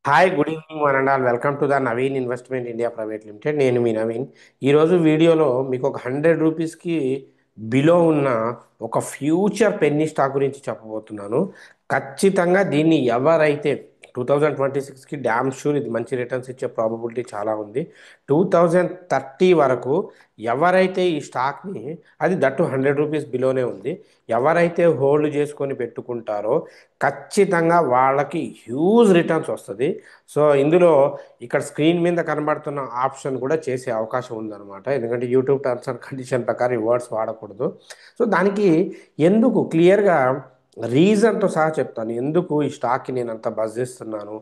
Hi good evening one and all welcome to the Naveen investment India private limited. నేను మీ నవీన్. ఈరోజు వీడియోలో మీకు ఒక 100 రూపీస్కి బిలో ఉన్న ఒక ఫ్యూచర్ పెన్నీ స్టాక్ గురించి చెప్పబోతున్నాను. ఖచ్చితంగా దీన్ని ఎవరైతే 2026కి డ్యామ్ షూర్ ఇది మంచి రిటర్న్స్ ఇచ్చే ప్రాబబిలిటీ చాలా ఉంది. 2030 వరకు ఎవరైతే ఈ స్టాక్ని, అది దట్టు 100 రూపీస్ బిలోనే ఉంది, ఎవరైతే హోల్డ్ చేసుకొని పెట్టుకుంటారో ఖచ్చితంగా వాళ్ళకి హ్యూజ్ రిటర్న్స్ వస్తుంది. సో ఇందులో ఇక్కడ స్క్రీన్ మీద కనబడుతున్న ఆప్షన్ కూడా చేసే అవకాశం ఉందన్నమాట. ఎందుకంటే యూట్యూబ్ టర్మ్స్ అండ్ కండిషన్ ప్రకారం ఈ వర్డ్స్ వాడకూడదు. సో దానికి ఎందుకు క్లియర్గా రీజన్తో సహా చెప్తాను, ఎందుకు ఈ స్టాక్కి నేను అంత బజ్ చేస్తున్నాను,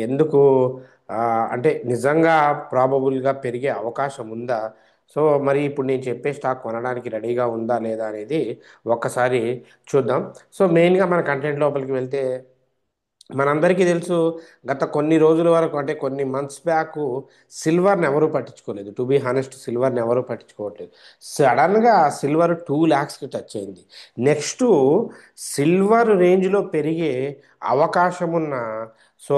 ఎందుకు ఆ, అంటే నిజంగా ప్రాబబుల్గా పెరిగే అవకాశం ఉందా. సో మరి ఇప్పుడు నేను చెప్పే స్టాక్ కొనడానికి రెడీగా ఉందా లేదా అనేది ఒక్కసారి చూద్దాం. సో మెయిన్గా మన కంటెంట్ లోపలికి వెళ్తే మనందరికీ తెలుసు, గత కొన్ని రోజుల వరకు అంటే కొన్ని మంత్స్ బ్యాక్ సిల్వర్ని ఎవరూ పట్టించుకోలేదు. టు బీ హానెస్ట్, సిల్వర్ని ఎవరూ పట్టించుకోవట్లేదు. సడన్గా సిల్వర్ 2 lakhsకి టచ్ అయింది. నెక్స్ట్ సిల్వర్ రేంజ్లో పెరిగే అవకాశం ఉన్న సో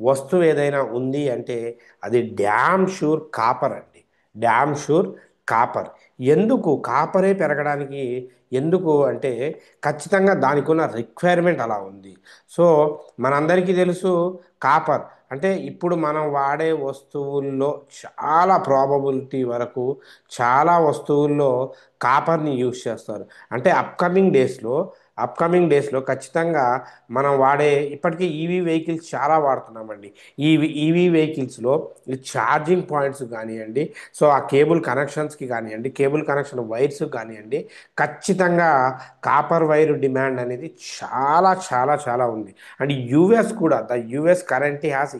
వస్తువు ఏదైనా ఉంది అంటే అది డ్యామ్ షూర్ కాపర్ అండి. Damn sure copper. ఎందుకు కాపరే పెరగడానికి, ఎందుకు అంటే ఖచ్చితంగా దానికి ఉన్న రిక్వైర్మెంట్ అలా ఉంది. సో మనందరికీ తెలుసు, కాపర్ అంటే ఇప్పుడు మనం వాడే వస్తువుల్లో చాలా ప్రాబబిలిటీ వరకు చాలా వస్తువుల్లో కాపర్ని యూజ్ చేస్తారు. అంటే అప్కమింగ్ డేస్లో ఖచ్చితంగా మనం వాడే, ఇప్పటికీ ఈవీ వెహికల్స్ చాలా వాడుతున్నామండి. ఈవీ వెహికల్స్లో ఈ ఛార్జింగ్ పాయింట్స్ కానివ్వండి, సో ఆ కేబుల్ కనెక్షన్స్కి కానివ్వండి, కేబుల్ కనెక్షన్ వైర్స్ కానివ్వండి, ఖచ్చితంగా కాపర్ వైర్ డిమాండ్ అనేది చాలా చాలా చాలా ఉంది. అండ్ యుఎస్ కూడా, the US currently has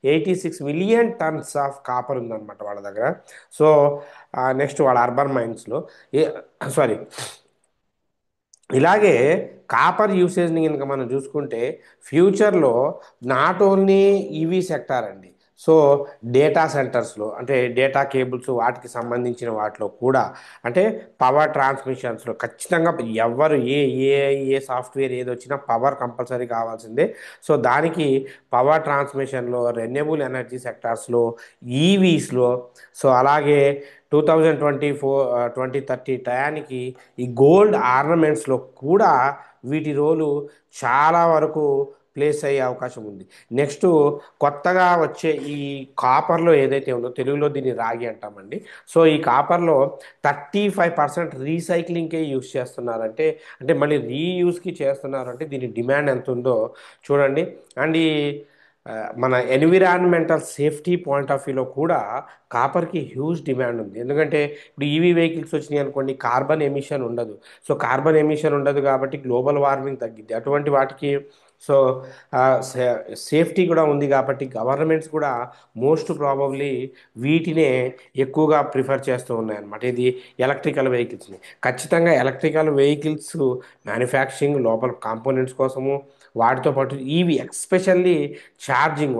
86 million tons of copper ఉందన్నమాట వాళ్ళ దగ్గర. సో నెక్స్ట్ వాళ్ళ అర్బన్ మైన్స్లో ఏ సారీ ఇలాగే కాపర్ యూసేజ్ని కనుక మనం చూసుకుంటే ఫ్యూచర్లో నాట్ ఓన్లీ ఈవీ సెక్టార్ అండి, సో డేటా సెంటర్స్లో అంటే డేటా కేబుల్స్ వాటికి సంబంధించిన వాటిలో కూడా, అంటే పవర్ ట్రాన్స్మిషన్స్లో ఖచ్చితంగా ఎవరు ఏ ఏ సాఫ్ట్వేర్ ఏది వచ్చినా పవర్ కంపల్సరీ కావాల్సిందే. సో దానికి పవర్ ట్రాన్స్మిషన్లో, రెన్యూబుల్ ఎనర్జీ సెక్టార్స్లో, ఈవీస్లో, సో అలాగే 2024 2030 టయానికి ఈ గోల్డ్ ఆర్నమెంట్స్లో కూడా వీటి రోలు చాలా వరకు ప్లేస్ అయ్యే అవకాశం ఉంది. నెక్స్ట్ కొత్తగా వచ్చే ఈ కాపర్లో ఏదైతే ఉందో, తెలుగులో దీన్ని రాగి అంటామండి. సో ఈ కాపర్లో 35% రీసైక్లింగ్కే యూస్ చేస్తున్నారంటే, అంటే మళ్ళీ రీయూస్కి చేస్తున్నారంటే దీని డిమాండ్ ఎంత ఉందో చూడండి. అండ్ ఈ ఆ, మన ఎన్విరాన్మెంటల్ సేఫ్టీ పాయింట్ ఆఫ్ వ్యూలో కూడా కాపర్కి హ్యూజ్ డిమాండ్ ఉంది. ఎందుకంటే ఇప్పుడు ఈవీ వెహికల్స్ వచ్చినాయి అనుకోండి, కార్బన్ ఎమిషన్ ఉండదు. సో కార్బన్ ఎమిషన్ ఉండదు కాబట్టి గ్లోబల్ వార్మింగ్ తగ్గిద్ది. అటువంటి వాటికి సో సేఫ్టీ కూడా ఉంది కాబట్టి గవర్నమెంట్స్ కూడా మోస్ట్ ప్రాబబ్లీ వీటినే ఎక్కువగా ప్రిఫర్ చేస్తూ ఉన్నాయన్నమాట. ఇది ఎలక్ట్రికల్ వెహికల్స్ని. ఖచ్చితంగా ఎలక్ట్రికల్ వెహికల్స్ మ్యానుఫ్యాక్చరింగ్ లోపల కాంపోనెంట్స్ కోసము, వాటితో పాటు ఈవీ ఎక్స్పెషల్లీ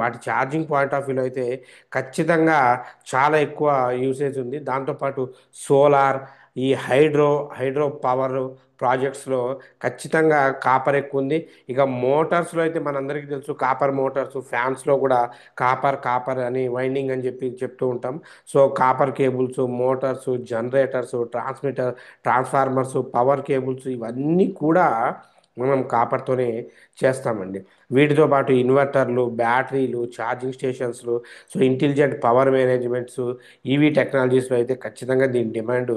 వాటి ఛార్జింగ్ పాయింట్ ఆఫ్ వ్యూలో అయితే ఖచ్చితంగా చాలా ఎక్కువ యూసేజ్ ఉంది. దాంతోపాటు సోలార్, ఈ హైడ్రో పవర్ ప్రాజెక్ట్స్లో ఖచ్చితంగా కాపర్ ఎక్కువ ఉంది. ఇక మోటార్స్లో అయితే మనందరికీ తెలుసు, కాపర్ మోటార్స్, ఫ్యాన్స్లో కూడా కాపర్ అని వైండింగ్ అని చెప్పి చెప్తూ ఉంటాం. So copper cables, motors, generators, transformers, power cables, ఇవన్నీ కూడా మనం కాపర్తోనే చేస్తామండి. వీటితో పాటు ఇన్వర్టర్లు, బ్యాటరీలు, ఛార్జింగ్ స్టేషన్స్లు, so intelligent power managements, EV టెక్నాలజీస్లో అయితే ఖచ్చితంగా దీని డిమాండ్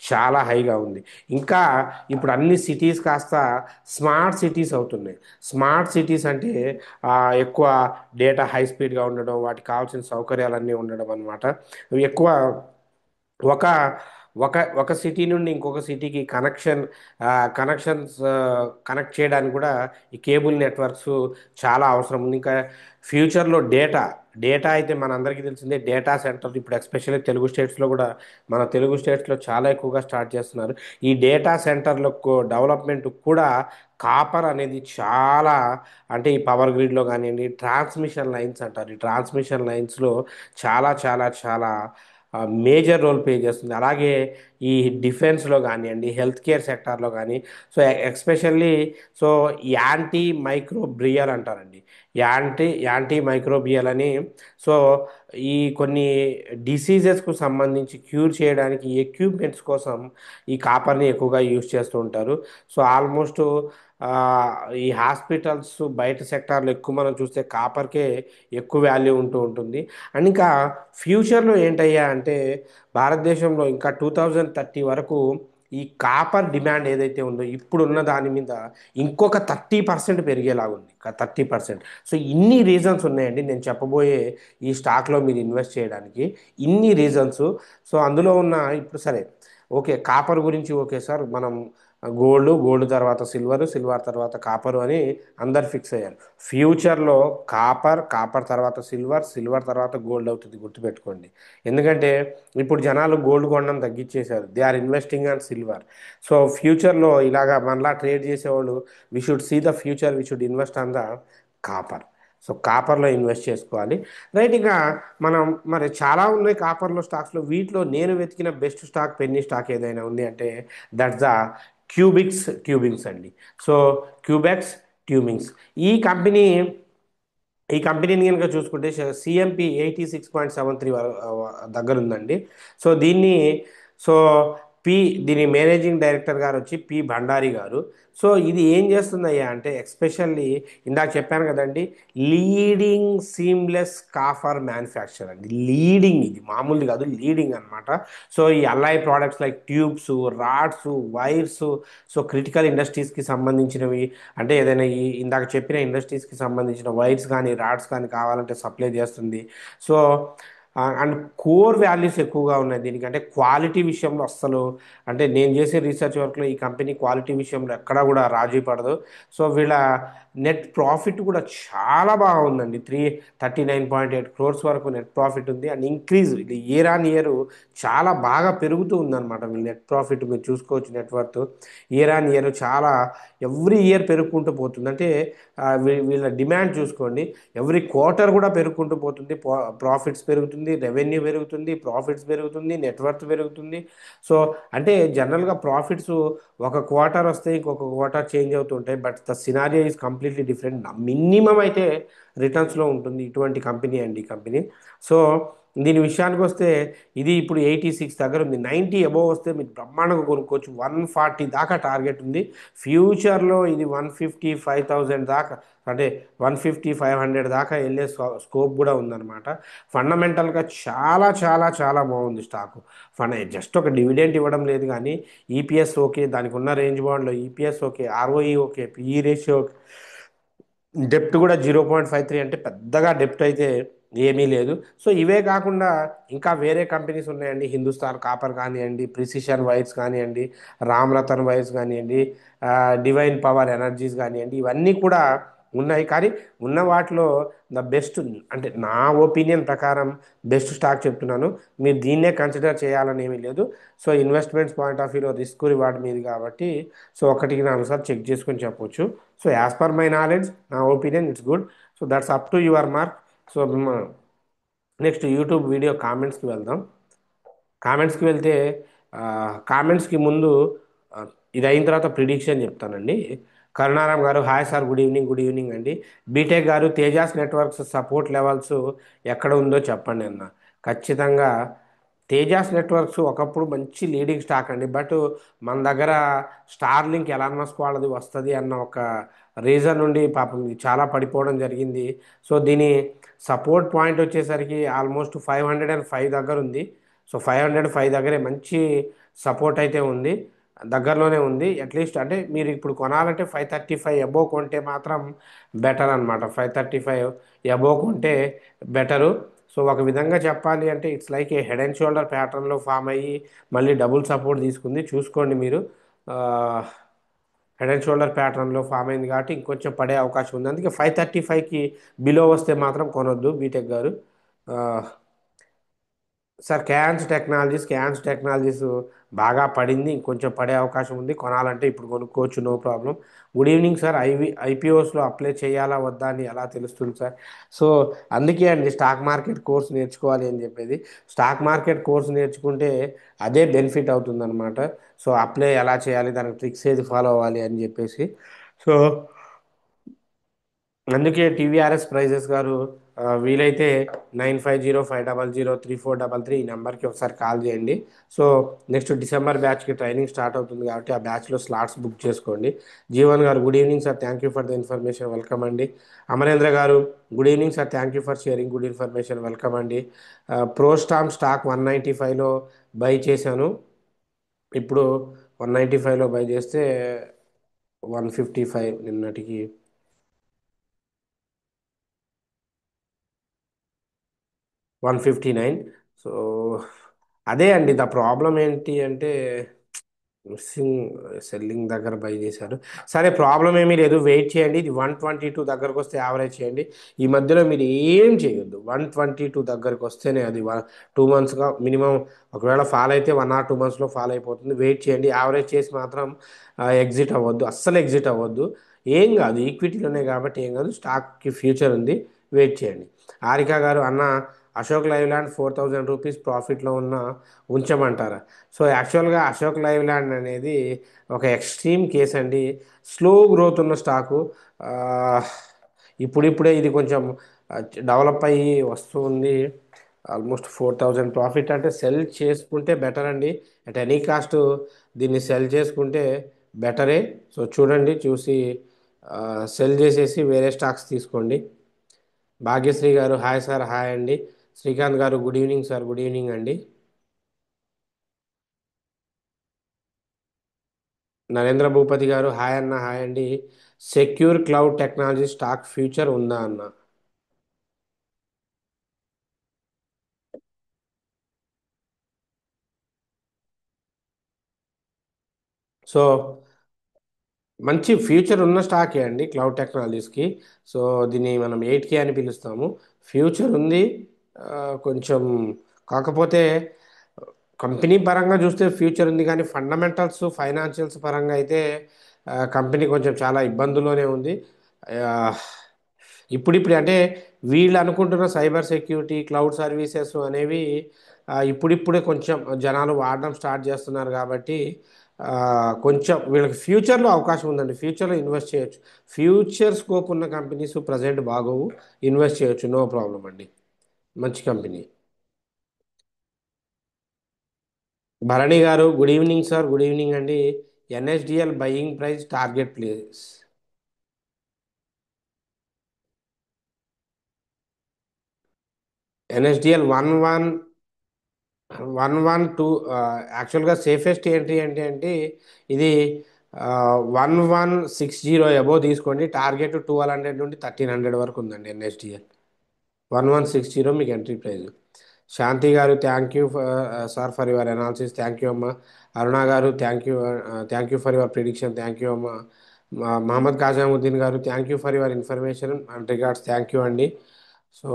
చాలా హైగా ఉంది. ఇంకా ఇప్పుడు అన్ని సిటీస్ కాస్త స్మార్ట్ సిటీస్ అవుతున్నాయి. స్మార్ట్ సిటీస్ అంటే ఎక్కువ డేటా హై స్పీడ్గా ఉండడం, వాటికి కావాల్సిన సౌకర్యాలన్నీ ఉండడం అనమాట. ఎక్కువ ఒక ఒక ఒక సిటీ నుండి ఇంకొక సిటీకి కనెక్షన్స్ కనెక్ట్ చేయడానికి కూడా ఈ కేబుల్ నెట్వర్క్స్ చాలా అవసరం ఉంది. ఇంకా ఫ్యూచర్లో డేటా అయితే మనందరికీ తెలిసిందే. డేటా సెంటర్ ఇప్పుడు ఎస్పెషల్లీ మన తెలుగు స్టేట్స్లో చాలా ఎక్కువగా స్టార్ట్ చేస్తున్నారు. ఈ డేటా సెంటర్లకు డెవలప్మెంట్ కూడా కాపర్ అనేది చాలా, అంటే ఈ పవర్ గ్రిడ్లో కానివ్వండి, ట్రాన్స్మిషన్ లైన్స్ అంటారు, ఈ ట్రాన్స్మిషన్ లైన్స్లో చాలా చాలా చాలా మేజర్ రోల్ ప్లే చేస్తుంది. అలాగే ఈ డిఫెన్స్లో కానివ్వండి, హెల్త్ కేర్ సెక్టార్లో కానీ, సో ఎక్స్పెషల్లీ సో యాంటీ మైక్రోబ్రియల్ అంటారండి. యాంటీ మైక్రోబియల్ అని. సో ఈ కొన్ని డిసీజెస్కు సంబంధించి క్యూర్ చేయడానికి ఎక్విప్మెంట్స్ కోసం ఈ కాపర్ని ఎక్కువగా యూజ్ చేస్తూ ఉంటారు. సో ఆల్మోస్ట్ ఆ, ఈ హాస్పిటల్స్ బయట సెక్టార్లో ఎక్కువ మనం చూస్తే కాపర్కే ఎక్కువ వాల్యూ ఉంటూ ఉంటుంది. అండ్ ఇంకా ఫ్యూచర్లో ఏంటయ్యా అంటే భారతదేశంలో ఇంకా 2030 వరకు ఈ కాపర్ డిమాండ్ ఏదైతే ఉందో ఇప్పుడున్న దాని మీద ఇంకొక 30% పెరిగేలాగుంది. 30%. సో ఇన్ని రీజన్స్ ఉన్నాయండి నేను చెప్పబోయే ఈ స్టాక్లో మీరు ఇన్వెస్ట్ చేయడానికి. ఇన్ని రీజన్స్. సో అందులో ఉన్న ఇప్పుడు సరే ఓకే కాపర్ గురించి ఓకే సార్ మనం గోల్డ్ తర్వాత సిల్వర్ తర్వాత కాపరు అని అందరు ఫిక్స్ అయ్యారు. ఫ్యూచర్లో కాపర్ తర్వాత సిల్వర్ తర్వాత గోల్డ్ అవుతుంది గుర్తుపెట్టుకోండి. ఎందుకంటే ఇప్పుడు జనాలు గోల్డ్ కొనడం తగ్గించేశారు. They are investing on silver. So ఫ్యూచర్లో ఇలాగా మనలా ట్రేడ్ చేసేవాళ్ళు we should see the future, we should invest on the copper. So కాపర్లో ఇన్వెస్ట్ చేసుకోవాలి. రైట్. ఇంకా మనం మరి చాలా ఉన్నాయి కాపర్లో స్టాక్స్లో. వీటిలో నేను వెతికిన బెస్ట్ స్టాక్ పెన్నీ స్టాక్ ఏదైనా ఉంది అంటే దట్స్ ద ట్యూబింగ్స్ అండి. సో క్యూబెక్స్ ట్యూబింగ్స్ ఈ కంపెనీ ఈ కంపెనీని కనుక చూసుకుంటే సిఎంపి 86.73 దగ్గర ఉందండి. సో సో పి దీని మేనేజింగ్ డైరెక్టర్ గారు వచ్చి పి భండారి గారు. సో ఇది ఏం చేస్తుందయ్యా అంటే ఎక్స్పెషల్లీ ఇందాక చెప్పాను కదండి, లీడింగ్ సీమ్లెస్ కాఫర్ మ్యానుఫ్యాక్చర్ అండి. లీడింగ్, ఇది మామూలుది కాదు, లీడింగ్ అనమాట. సో ఈ alloy products like tubes, rods, wires, so critical ఇండస్ట్రీస్కి సంబంధించినవి, అంటే ఏదైనా ఈ ఇందాక చెప్పిన ఇండస్ట్రీస్కి సంబంధించిన వైర్స్ కానీ రాడ్స్ కానీ కావాలంటే సప్లై చేస్తుంది. సో అండ్ కోర్ వాల్యూస్ ఎక్కువగా ఉన్నాయి దీనికి. అంటే క్వాలిటీ విషయంలో అస్సలు, అంటే నేను చేసే రీసెర్చ్ వర్క్లో ఈ కంపెనీ క్వాలిటీ విషయంలో ఎక్కడా కూడా రాజీ పడదు. సో వీళ్ళ నెట్ ప్రాఫిట్ కూడా చాలా బాగుందండి. 39.8 crores వరకు నెట్ ప్రాఫిట్ ఉంది. అండ్ ఇంక్రీజ్ ఇది ఇయర్ ఆన్ ఇయర్ చాలా బాగా పెరుగుతూ ఉందన్నమాట. వీళ్ళ నెట్ ప్రాఫిట్ మీరు చూసుకోవచ్చు. నెట్వర్త్ ఇయర్ ఆన్ ఇయర్ చాలా ఎవ్రీ ఇయర్ పెరుగుకుంటూ పోతుంది. అంటే వీళ్ళ డిమాండ్ చూసుకోండి, ఎవ్రీ క్వార్టర్ కూడా పెరుగుకుంటూ పోతుంది. ప్రాఫిట్స్ పెరుగుతుంది, రెవెన్యూ పెరుగుతుంది, ప్రాఫిట్స్ పెరుగుతుంది, నెట్వర్త్ పెరుగుతుంది. సో అంటే జనరల్గా ప్రాఫిట్స్ ఒక క్వార్టర్ వస్తే ఇంకొక క్వార్టర్ చేంజ్ అవుతుంటాయి. But the scenario is completely different. Minimum అయితే రిటర్న్స్లో ఉంటుంది ఇటువంటి కంపెనీ అండి ఈ కంపెనీ. సో దీని విషయానికి వస్తే ఇది ఇప్పుడు 86 దగ్గర ఉంది. 90 అబోవ్ వస్తే మీరు బ్రహ్మాండంగా కొనుక్కోవచ్చు. 140 దాకా టార్గెట్ ఉంది. ఫ్యూచర్లో ఇది 155,000 దాకా, అంటే 150-500 దాకా వెళ్ళే స్కోప్ కూడా ఉందన్నమాట. ఫండమెంటల్గా చాలా చాలా చాలా బాగుంది స్టాకు. జస్ట్ ఒక డివిడెంట్ ఇవ్వడం లేదు కానీ ఈపీఎస్ ఓకే, దానికి ఉన్న రేంజ్ బాండ్లో EPS okay, ROE okay, PE ratio, డెప్ట్ కూడా 0.53, అంటే పెద్దగా డెప్ట్ అయితే ఏమీ లేదు. సో ఇవే కాకుండా ఇంకా వేరే కంపెనీస్ ఉన్నాయండి. హిందుస్థాన్ కాపర్ కానివ్వండి, ప్రిసిషన్ వైర్స్ కానివ్వండి, రామ్ రతన్ వైర్స్ కానివ్వండి, డివైన్ పవర్ ఎనర్జీస్ కానివ్వండి, ఇవన్నీ కూడా ఉన్నాయి. కానీ ఉన్న వాటిలో ద బెస్ట్, అంటే నా ఒపీనియన్ ప్రకారం బెస్ట్ స్టాక్ చెప్తున్నాను. మీరు దీన్నే కన్సిడర్ చేయాలని ఏమీ లేదు. సో ఇన్వెస్ట్మెంట్స్ పాయింట్ ఆఫ్ వ్యూలో రిస్క్ రివార్డ్ మీది కాబట్టి సో ఒకటికి 4 సార్లు చెక్ చేసుకొని చెప్పొచ్చు. So as per my knowledge, నా opinion it's good. So that's up to your mark. So next YouTube video కామెంట్స్కి వెళ్దాం. కామెంట్స్కి వెళ్తే కామెంట్స్కి ముందు ఆ, ఇది అయిన తర్వాత ప్రిడిక్షన్ చెప్తానండి. కరుణారాం గారు, హాయ్ సార్, గుడ్ ఈవినింగ్ అండి. బీటెక్ గారు, తేజాస్ నెట్వర్క్స్ సపోర్ట్ లెవెల్స్ ఎక్కడ ఉందో చెప్పండి అన్న. ఖచ్చితంగా తేజాస్ నెట్వర్క్స్ ఒకప్పుడు మంచి లీడింగ్ స్టాక్ అండి. బట్ మన దగ్గర స్టార్లింక్ ఎలాన్ మస్క్ వాళ్ళది వస్తుంది అన్న ఒక రీజన్ నుండి పాపం ఇది చాలా పడిపోవడం జరిగింది. సో దీని సపోర్ట్ పాయింట్ వచ్చేసరికి ఆల్మోస్ట్ 505 దగ్గర ఉంది. సో 505 దగ్గరే మంచి సపోర్ట్ అయితే ఉంది, దగ్గరలోనే ఉంది. అట్లీస్ట్ అంటే మీరు ఇప్పుడు కొనాలంటే 535 అబోవ్ కొంటే మాత్రం బెటర్ అనమాట. 535 అబోవ్ కొంటే బెటరు. సో ఒక విధంగా చెప్పాలి అంటే it's like A head and shoulder ప్యాటర్న్లో ఫామ్ అయ్యి మళ్ళీ డబుల్ సపోర్ట్ తీసుకుంది. చూసుకోండి మీరు. హెడ్ అండ్ షోల్డర్ ప్యాటర్న్లో ఫామ్ అయింది కాబట్టి ఇంకొంచెం పడే అవకాశం ఉంది. అందుకే 535కి బిలో వస్తే మాత్రం కొనొద్దు బీటెక్ గారు. సార్ క్యాన్స్ టెక్నాలజీస్ బాగా పడింది, ఇంకొంచెం పడే అవకాశం ఉంది. కొనాలంటే ఇప్పుడు కొనుక్కోవచ్చు, no problem. Good evening sir. ఐపీఓస్లో అప్లై చేయాలా వద్దా అని ఎలా తెలుస్తుంది సార్? సో అందుకే అండి స్టాక్ మార్కెట్ కోర్స్ నేర్చుకోవాలి అని చెప్పేది. స్టాక్ మార్కెట్ కోర్స్ నేర్చుకుంటే అదే బెనిఫిట్ అవుతుందన్నమాట. సో అప్లై ఎలా చేయాలి, దానికి ట్రిక్స్ ఏది ఫాలో అవ్వాలి అని చెప్పేసి. సో అందుకే టీవీఆర్ఎస్ ప్రైజెస్ గారు వీలైతే 9505003433 ఈ నెంబర్కి ఒకసారి కాల్ చేయండి. సో నెక్స్ట్ డిసెంబర్ బ్యాచ్కి ట్రైనింగ్ స్టార్ట్ అవుతుంది కాబట్టి ఆ బ్యాచ్లో స్లాట్స్ బుక్ చేసుకోండి. జీవన్ గారు good evening sir, thank you for the information, welcome అండి. అమరేంద్ర గారు good evening sir, thank you for sharing good information, welcome అండి. ప్రోస్టామ్ స్టాక్ 195లో బై చేశాను. ఇప్పుడు 195లో బై చేస్తే 155 నిన్నటికి 159. సో అదే అండి ద ప్రాబ్లం ఏంటి అంటే మిస్సింగ్ సెల్లింగ్ దగ్గర బై చేశారు. సరే ప్రాబ్లం ఏమీ లేదు, వెయిట్ చేయండి. ఇది 122 దగ్గరకు వస్తే యావరేజ్ చేయండి. ఈ మధ్యలో మీరు ఏం చేయొద్దు. 122 దగ్గరకు వస్తేనే అది 2 మంత్స్గా మినిమం. ఒకవేళ ఫాల్ అయితే 1 or 2 మంత్స్లో ఫాల్ అయిపోతుంది. వెయిట్ చేయండి. యావరేజ్ చేసి మాత్రం ఎగ్జిట్ అవ్వద్దు, అస్సలు ఎగ్జిట్ అవ్వద్దు. ఏం కాదు, ఈక్విటీలోనే కాబట్టి ఏం కాదు, స్టాక్కి ఫ్యూచర్ ఉంది. వెయిట్ చేయండి. హారిక గారు అన్న అశోక్ లైలాండ్ 4000 రూపీస్ ప్రాఫిట్లో ఉన్న ఉంచమంటారా? సో యాక్చువల్గా అశోక్ లైలాండ్ అనేది ఒక ఎక్స్ట్రీమ్ కేస్ అండి. స్లో గ్రోత్ ఉన్న స్టాకు. ఆ, ఇప్పుడిప్పుడే ఇది కొంచెం డెవలప్ అయ్యి వస్తుంది. ఆల్మోస్ట్ 4000 ప్రాఫిట్ అంటే సెల్ చేసుకుంటే బెటర్ అండి. అట్ ఎనీ కాస్ట్ దీన్ని సెల్ చేసుకుంటే బెటరే. సో చూడండి, చూసి సెల్ చేసేసి వేరే స్టాక్స్ తీసుకోండి. భాగ్యశ్రీ గారు హాయ్ సార్, హాయ్ అండి. శ్రీకాంత్ గారు good evening sir, good evening అండి. నరేంద్ర భూపతి గారు హాయ్ అన్న, హాయ్ అండి. Secure cloud technology stock future ఉందా అన్న? సో మంచి ఫ్యూచర్ ఉన్న స్టాకే అండి క్లౌడ్ టెక్నాలజీస్కి. సో దీన్ని మనం 8K అని పిలుస్తాము. ఫ్యూచర్ ఉంది. ఆ, కొంచెం కాకపోతే కంపెనీ పరంగా చూస్తే ఫ్యూచర్ ఉంది, కానీ ఫండమెంటల్స్ ఫైనాన్షియల్స్ పరంగా అయితే కంపెనీ కొంచెం చాలా ఇబ్బందుల్లోనే ఉంది. ఆ, ఇప్పుడిప్పుడు అంటే వీళ్ళు అనుకుంటున్న సైబర్ సెక్యూరిటీ క్లౌడ్ సర్వీసెస్ అనేవి ఇప్పుడిప్పుడే కొంచెం జనాలు వాడడం స్టార్ట్ చేస్తున్నారు కాబట్టి ఆ, కొంచెం వీళ్ళకి ఫ్యూచర్లో అవకాశం ఉందండి. ఫ్యూచర్లో ఇన్వెస్ట్ చేయొచ్చు. ఫ్యూచర్ స్కోప్ ఉన్న కంపెనీస్ ప్రజెంట్ బాగోవు, ఇన్వెస్ట్ చేయొచ్చు, నో ప్రాబ్లం అండి. మంచి కంపెనీ. భరణి గారు good evening sir, good evening అండి. NSDL buying price target place. NSDL 1112. యాక్చువల్గా సేఫెస్ట్ ఏంటి అంటే ఇది 1160 అబోవ్ తీసుకోండి. టార్గెట్ 1200 నుండి 1300 వరకు ఉందండి ఎన్ఎస్డిఎల్. 1160 మీకు ఎంట్రీ ప్రైస్. శాంతి గారు thank you sir for your analysis, thank you అమ్మ. అరుణ గారు thank you for your prediction, thank you అమ్మ. మహమ్మద్ కాజాముద్దీన్ గారు thank you for your information and regards, thank you అండి. సో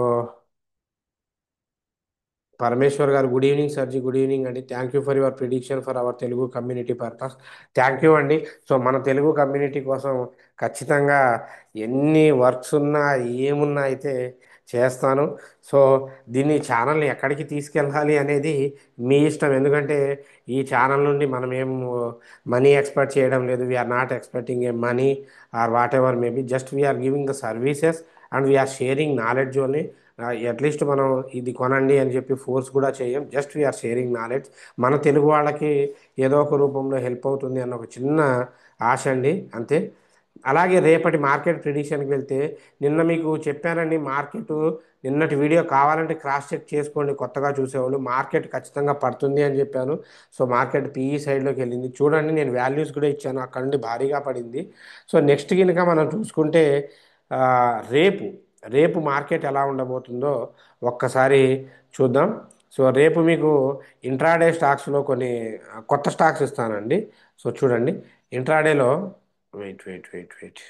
పరమేశ్వర్ గారు గుడ్ ఈవినింగ్ సర్జీ, గుడ్ ఈవినింగ్ అండి. Thank you for your prediction for our Telugu community purpose. Thank you అండి. So మన Telugu community కోసం ఖచ్చితంగా ఎన్ని వర్క్స్ ఉన్నా ఏమున్నా అయితే చేస్తాను. సో దీన్ని ఛానల్ని ఎక్కడికి తీసుకెళ్ళాలి అనేది మీ ఇష్టం. ఎందుకంటే ఈ ఛానల్ నుండి మనం ఏం మనీ ఎక్స్పెక్ట్ చేయడం లేదు. We're not expecting a money or whatever maybe, just we're giving the services and we're sharing knowledge only. At least మనం ఇది కొనండి అని చెప్పి ఫోర్స్ కూడా చేయం, జస్ట్ వీఆర్ షేరింగ్ నాలెడ్జ్. మన తెలుగు వాళ్ళకి ఏదో ఒక రూపంలో హెల్ప్ అవుతుంది అన్న ఒక చిన్న ఆశ అండి, అంతే. అలాగే రేపటి మార్కెట్ ప్రిడిక్షన్కి వెళ్తే నిన్న మీకు చెప్పానండి. మార్కెట్ నిన్నటి వీడియో కావాలంటే క్రాస్ చెక్ చేసుకోండి, కొత్తగా చూసేవాళ్ళు. మార్కెట్ ఖచ్చితంగా పడుతుంది అని చెప్పాను. సో మార్కెట్ పిఈ సైడ్లోకి వెళ్ళింది చూడండి. నేను వాల్యూస్ కూడా ఇచ్చాను, అక్కడ నుండి భారీగా పడింది. సో నెక్స్ట్ కనుక మనం చూసుకుంటే ఆ, రేపు రేపు మార్కెట్ ఎలా ఉండబోతుందో ఒక్కసారి చూద్దాం. సో రేపు మీకు ఇంట్రాడే స్టాక్స్లో కొన్ని కొత్త స్టాక్స్ ఇస్తానండి. సో చూడండి ఇంట్రాడేలో. Wait wait wait wait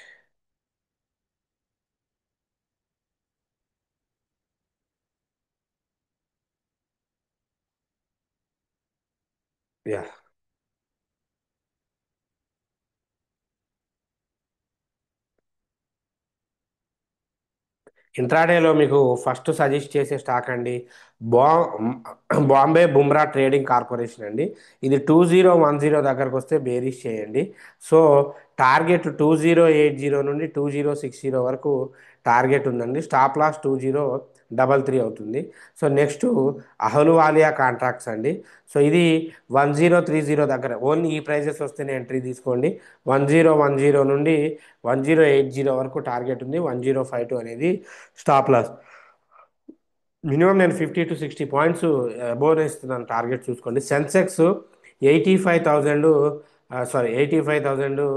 yeah. ఇంట్రాడేలో మీకు ఫస్ట్ సజెస్ట్ చేసే స్టాక్ అండి బా బాంబే బుమ్రా ట్రేడింగ్ కార్పొరేషన్ అండి. ఇది 2010 దగ్గరకు వస్తే బేరీస్ చేయండి. సో టార్గెట్ 2080 నుండి 2060 వరకు టార్గెట్ ఉందండి. స్టాప్ లాస్ 2033 అవుతుంది. సో నెక్స్ట్ అహలువాలియా కాంట్రాక్ట్స్ అండి. సో ఇది 1030 దగ్గర ఓన్లీ ఈ ప్రైజెస్ వస్తేనే ఎంట్రీ తీసుకోండి. 1010 నుండి 1080 వరకు టార్గెట్ ఉంది. 1052 అనేది స్టాప్ లాస్. మినిమం నేను 50 to 60 పాయింట్స్ అబోవ్ ఇస్తున్నాను టార్గెట్ చూసుకోండి. సెన్సెక్స్ 85,000, సారీ 85,000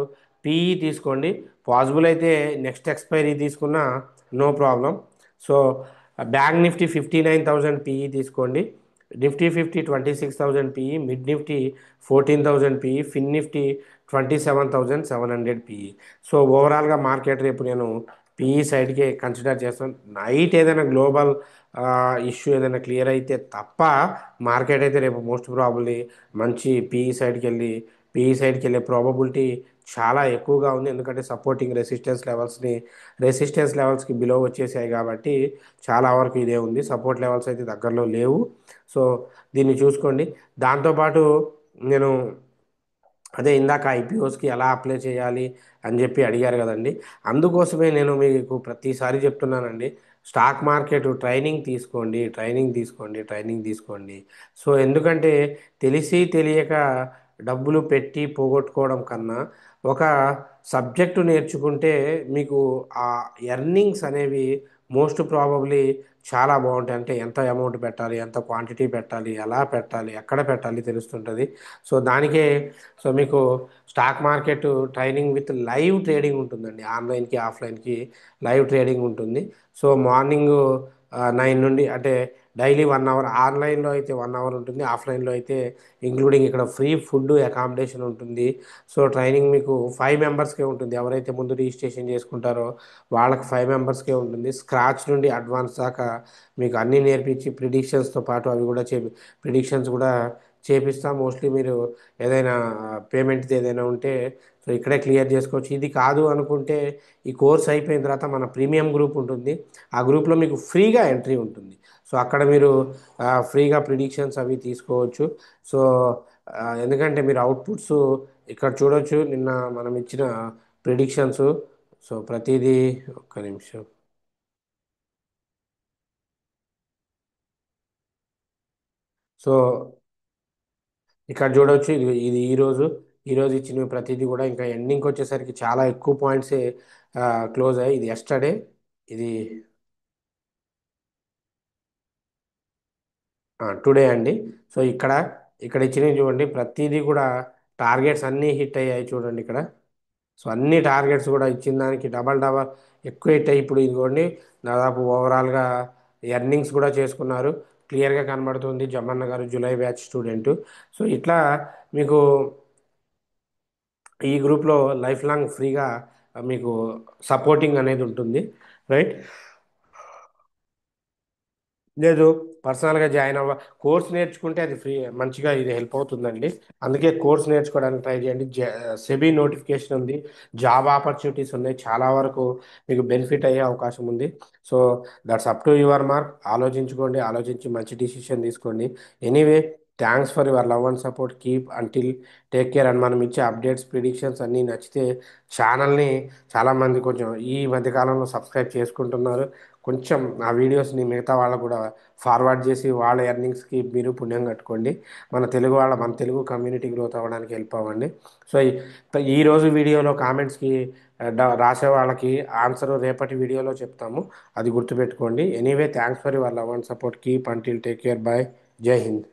పిఈ తీసుకోండి. పాసిబుల్ అయితే నెక్స్ట్ ఎక్స్పైరీ తీసుకున్నా no problem. So bank Nifty 59,000 PE తీసుకోండి. Nifty 50 26,000 PE, mid Nifty 14,000 PE, fin Nifty 27,700 PE. So ఓవరాల్గా మార్కెట్ రేపు నేను పిఈ సైడ్కి కన్సిడర్ చేస్తాను. నైట్ ఏదైనా గ్లోబల్ ఇష్యూ ఏదైనా క్లియర్ అయితే తప్ప మార్కెట్ అయితే రేపు మోస్ట్ ప్రాబబ్లీ మంచి పిఈ సైడ్కి వెళ్ళే ప్రాబబిలిటీ చాలా ఎక్కువగా ఉంది. ఎందుకంటే సపోర్టింగ్ రెసిస్టెన్స్ లెవెల్స్కి బిలో వచ్చేసాయి కాబట్టి చాలా వరకు ఇదే ఉంది. సపోర్ట్ లెవెల్స్ అయితే దగ్గరలో లేవు. సో దీన్ని చూసుకోండి. దాంతోపాటు నేను అదే ఇందాక ఐపీఓస్కి ఎలా అప్లై చేయాలి అని చెప్పి అడిగారు కదండి. అందుకోసమే నేను మీకు ప్రతిసారి చెప్తున్నానండి, స్టాక్ మార్కెట్ ట్రైనింగ్ తీసుకోండి. సో ఎందుకంటే తెలిసి తెలియక డబ్బులు పెట్టి పోగొట్టుకోవడం కన్నా ఒక సబ్జెక్టు నేర్చుకుంటే మీకు ఆ ఎర్నింగ్స్ అనేవి మోస్ట్ ప్రాబబ్లీ చాలా బాగుంటాయి. అంటే ఎంత అమౌంట్ పెట్టాలి, ఎంత క్వాంటిటీ పెట్టాలి, ఎలా పెట్టాలి, ఎక్కడ పెట్టాలి తెలుస్తుంటుంది. సో దానికే మీకు stock market training with live trading ఉంటుందండి. ఆన్లైన్కి ఆఫ్లైన్కి లైవ్ ట్రేడింగ్ ఉంటుంది. సో మార్నింగ్ 9 నుండి, అంటే డైలీ 1 అవర్, ఆన్లైన్లో అయితే 1 అవర్ ఉంటుంది, ఆఫ్లైన్లో అయితే ఇంక్లూడింగ్ ఇక్కడ ఫ్రీ ఫుడ్ అకామిడేషన్ ఉంటుంది. సో ట్రైనింగ్ మీకు 5 మెంబర్స్కే ఉంటుంది. ఎవరైతే ముందు రిజిస్ట్రేషన్ చేసుకుంటారో వాళ్ళకి 5 మెంబర్స్కే ఉంటుంది. స్క్రాచ్ నుండి అడ్వాన్స్ దాకా మీకు అన్నీ నేర్పించి ప్రిడిక్షన్స్తో పాటు అవి కూడా ప్రిడిక్షన్స్ కూడా చేపిస్తాం. మోస్ట్లీ మీరు ఏదైనా పేమెంట్ది ఏదైనా ఉంటే సో ఇక్కడే క్లియర్ చేసుకోవచ్చు. ఇది కాదు అనుకుంటే ఈ కోర్స్ అయిపోయిన తర్వాత మన ప్రీమియం గ్రూప్ ఉంటుంది. ఆ గ్రూప్లో మీకు ఫ్రీగా ఎంట్రీ ఉంటుంది. సో అక్కడ మీరు ఫ్రీగా ప్రిడిక్షన్స్ అవి తీసుకోవచ్చు. సో ఎందుకంటే మీరు అవుట్పుట్స్ ఇక్కడ చూడొచ్చు, నిన్న మనం ఇచ్చిన ప్రిడిక్షన్స్. సో ప్రతిదీ, ఒక్క నిమిషం. సో ఇక్కడ చూడవచ్చు, ఇది ఈరోజు ఇచ్చిన ప్రతిదీ కూడా ఇంకా ఎండింగ్కి వచ్చేసరికి చాలా ఎక్కువ పాయింట్సే క్లోజ్ అయ్యాయి. ఇది ఎస్టర్డే, ఇది టుడే అండి. సో ఇక్కడ ఇచ్చినవి చూడండి, ప్రతిదీ కూడా టార్గెట్స్ అన్నీ హిట్ అయ్యాయి చూడండి ఇక్కడ. సో అన్ని టార్గెట్స్ కూడా ఇచ్చిన దానికి డబల్ డబల్ ఎక్కువ హిట్ అయ్యి ఇప్పుడు ఇదిగోండి దాదాపు ఓవరాల్గా ఎర్నింగ్స్ కూడా చేసుకున్నారు. క్లియర్గా కనబడుతుంది. జమన్న గారు జూలై బ్యాచ్ స్టూడెంట్. సో ఇట్లా మీకు ఈ గ్రూప్లో లైఫ్ లాంగ్ ఫ్రీగా మీకు సపోర్టింగ్ అనేది ఉంటుంది. రైట్. లేదు, పర్సనల్గా జాయిన్ కోర్స్ నేర్చుకుంటే అది ఫ్రీ, మంచిగా ఇది హెల్ప్ అవుతుందండి. అందుకే కోర్స్ నేర్చుకోవడానికి ట్రై చేయండి. సెబీ నోటిఫికేషన్ ఉంది, జాబ్ ఆపర్చునిటీస్ ఉన్నాయి, చాలా వరకు మీకు బెనిఫిట్ అయ్యే అవకాశం ఉంది. So that's up to your mark. ఆలోచించుకోండి, ఆలోచించి మంచి డిసిషన్ తీసుకోండి. Anyway, thanks for your love and support. Keep until take care. And మనం ఇచ్చే అప్డేట్స్ ప్రిడిక్షన్స్ అన్నీ నచ్చితే ఛానల్ని చాలామంది కొంచెం ఈ మధ్యకాలంలో సబ్స్క్రైబ్ చేసుకుంటున్నారు. కొంచెం ఆ వీడియోస్ని మిగతా వాళ్ళకు కూడా ఫార్వర్డ్ చేసి వాళ్ళ ఎర్నింగ్స్కి మీరు పుణ్యం కట్టుకోండి. మన తెలుగు కమ్యూనిటీ గ్రోత్ అవ్వడానికి హెల్ప్ అవ్వండి. సో ఈరోజు వీడియోలో కామెంట్స్కి రాసే వాళ్ళకి ఆన్సర్ రేపటి వీడియోలో చెప్తాము, అది గుర్తుపెట్టుకోండి. Anyway, thanks for your love and support. Keep until take care. Bye. జై హింద్.